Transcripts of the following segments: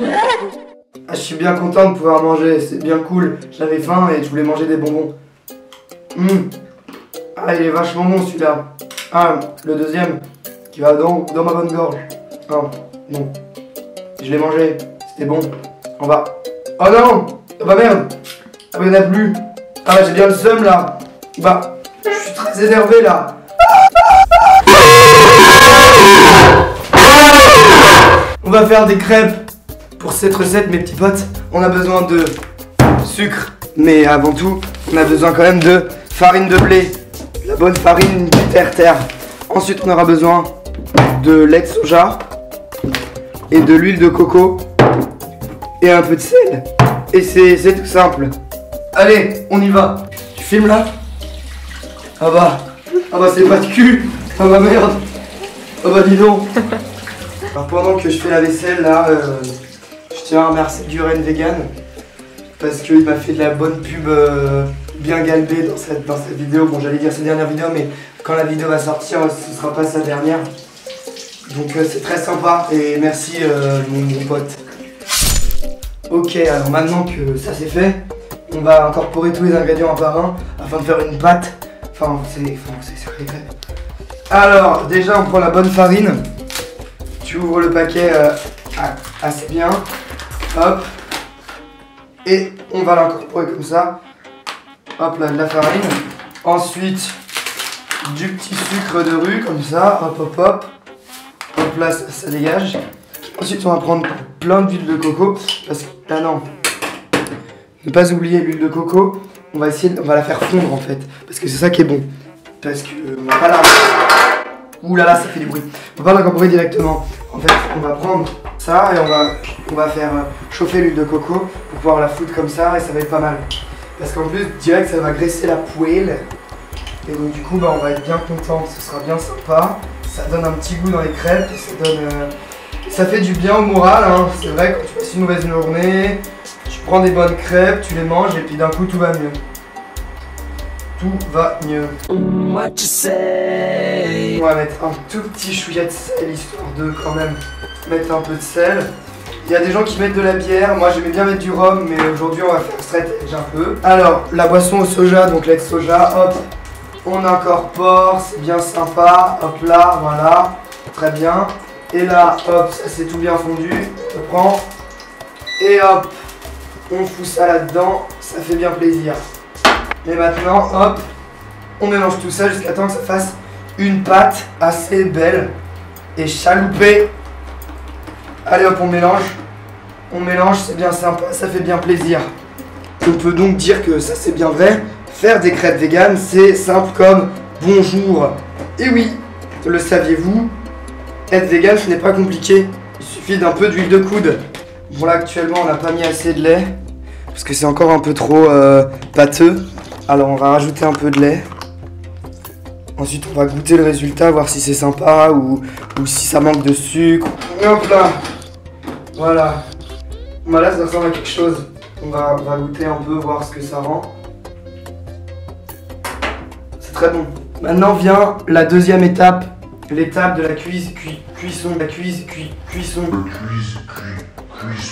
Ah, je suis bien content de pouvoir manger, c'est bien cool. J'avais faim et je voulais manger des bonbons. Ah, il est vachement bon celui-là. Ah, le deuxième qui va dans ma bonne gorge. Ah, non. Je l'ai mangé, c'était bon. On va... Oh non! Bah merde! Ah mais il n'y en a plus. Ah j'ai bien le seum là. Bah, je suis très énervé là. On va faire des crêpes. Pour cette recette mes petits potes, on a besoin de sucre. Mais avant tout, on a besoin quand même de farine de blé. La bonne farine du terre-terre. Ensuite on aura besoin de lait de soja. Et de l'huile de coco. Et un peu de sel. Et c'est tout simple. Allez, on y va. Tu filmes là? Ah bah c'est pas de cul. Ah bah merde. Ah bah dis donc. Alors pendant que je fais la vaisselle là, je tiens à remercier Duren Vegan. Parce qu'il m'a fait de la bonne pub bien galbée dans cette vidéo. Bon j'allais dire sa dernière vidéo mais quand la vidéo va sortir ce sera pas sa dernière. Donc c'est très sympa et merci mon pote. Ok, alors maintenant que ça c'est fait, on va incorporer tous les ingrédients un par un afin de faire une pâte. Enfin, c'est sur les crêpes. Alors, déjà on prend la bonne farine. Tu ouvres le paquet assez bien. Hop. Et on va l'incorporer comme ça. Hop là, de la farine. Ensuite, du petit sucre de rue comme ça. Hop, hop, hop. Hop là, ça dégage. Ensuite, on va prendre plein d'huile de coco. Parce que, ah non, ne pas oublier l'huile de coco. On va la faire fondre en fait. Parce que c'est ça qui est bon. Parce que on va pas la... Ouh là là, ça fait du bruit. On va pas l'incorporer directement. En fait, on va prendre ça et on va faire chauffer l'huile de coco pour pouvoir la foutre comme ça et ça va être pas mal. Parce qu'en plus, direct, ça va graisser la poêle. Et donc du coup, bah, on va être bien content. Ce sera bien sympa. Ça donne un petit goût dans les crêpes et ça donne... Ça fait du bien au moral, hein. C'est vrai, quand tu passes une mauvaise journée, tu prends des bonnes crêpes, tu les manges et puis d'un coup tout va mieux. Tout va mieux. On va mettre un tout petit chouïa de sel, histoire de quand même mettre un peu de sel. Il y a des gens qui mettent de la bière, moi j'aimais bien mettre du rhum, mais aujourd'hui on va faire straight edge un peu. Alors, la boisson au soja, donc lait de soja, hop, on incorpore, c'est bien sympa, hop là, voilà, très bien. Et là, hop, ça c'est tout bien fondu, on prend, et hop, on fout ça là-dedans, ça fait bien plaisir. Et maintenant, hop, on mélange tout ça jusqu'à temps que ça fasse une pâte assez belle et chaloupée. Allez hop, on mélange, c'est bien sympa, ça fait bien plaisir. On peut donc dire que ça c'est bien vrai, faire des crêpes véganes c'est simple comme bonjour. Et oui, le saviez-vous? Être vegan, ce n'est pas compliqué. Il suffit d'un peu d'huile de coude. Bon là actuellement on n'a pas mis assez de lait parce que c'est encore un peu trop pâteux. Alors on va rajouter un peu de lait. Ensuite on va goûter le résultat, voir si c'est sympa ou si ça manque de sucre. Et hop là. Voilà. Voilà, ça ressemble à quelque chose. On va goûter un peu, voir ce que ça rend. C'est très bon. Maintenant vient la deuxième étape. L'étape de la cuisson.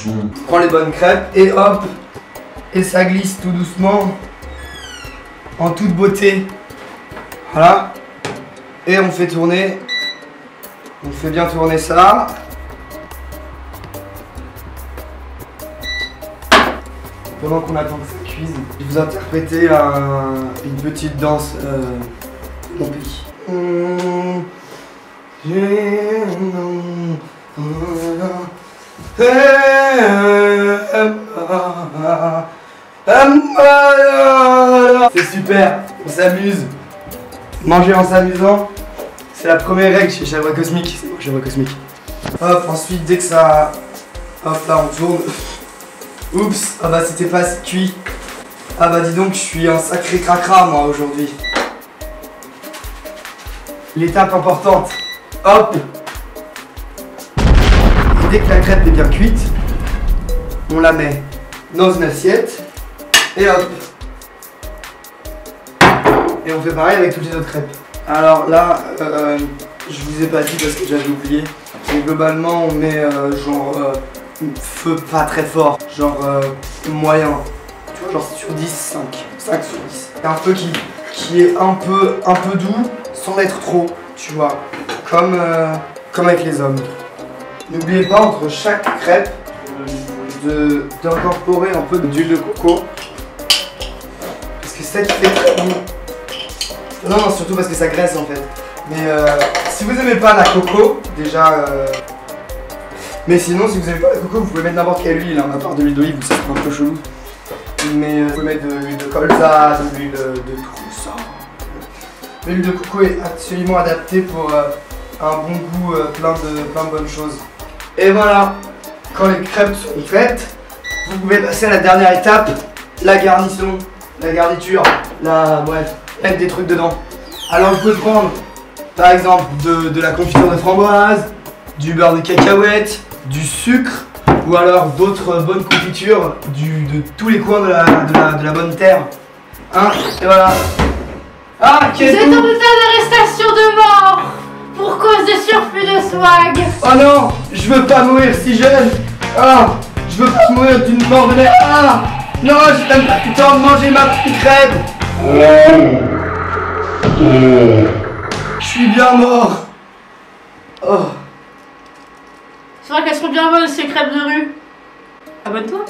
On prend les bonnes crêpes et hop. Et ça glisse tout doucement. En toute beauté. Voilà. Et on fait tourner. On fait bien tourner ça. Pendant qu'on attend que ça cuise, je vais vous interpréter une petite danse mon pays. C'est super, on s'amuse. Manger en s'amusant, c'est la première règle chez Chèvre Cosmique. C'est moi Chèvre Cosmique. Hop, ensuite dès que ça... Hop là on tourne. Oups, ah bah c'était pas assez cuit. Ah bah dis donc, je suis un sacré cracra moi aujourd'hui. L'étape importante. Hop. Et dès que la crêpe est bien cuite, on la met dans une assiette. Et hop. Et on fait pareil avec toutes les autres crêpes. Alors là, je vous ai pas dit parce que j'avais oublié. Mais globalement, on met genre feu pas très fort, genre moyen. Tu vois, genre sur 10, 5. 5 sur 10. C'est un feu qui est un peu doux, sans être trop, tu vois. Comme avec les hommes. N'oubliez pas entre chaque crêpe d'incorporer un peu d'huile de coco. Parce que c'est ça qui fait très bon. Non, surtout parce que ça graisse en fait. Mais si vous aimez pas la coco, déjà... Mais sinon, si vous aimez pas la coco, vous pouvez mettre n'importe quelle huile, hein, à part de l'huile d'olive, ça sera un peu chelou. Mais vous pouvez mettre de l'huile de colza, de l'huile de tout ça. L'huile de coco est absolument adaptée pour un bon goût, plein de bonnes choses. Et voilà, quand les crêpes sont faites, vous pouvez passer à la dernière étape, la garnition, la garniture, bref, mettre des trucs dedans. Alors vous pouvez prendre, par exemple, de la confiture de framboise, du beurre de cacahuète, du sucre, ou alors d'autres bonnes confitures de tous les coins de la bonne terre. Hein, et voilà. Ah, Vous êtes en état d'arrestation de mort pour cause de surplus de swag. Oh non, je veux pas mourir si jeune. Ah, je veux pas mourir d'une mort de merde. Ah, non, j'ai même pas eu le temps de manger ma petite crêpe. Je suis bien mort. Oh. C'est vrai qu'elles sont bien bonnes ces crêpes de rue. Abonne-toi.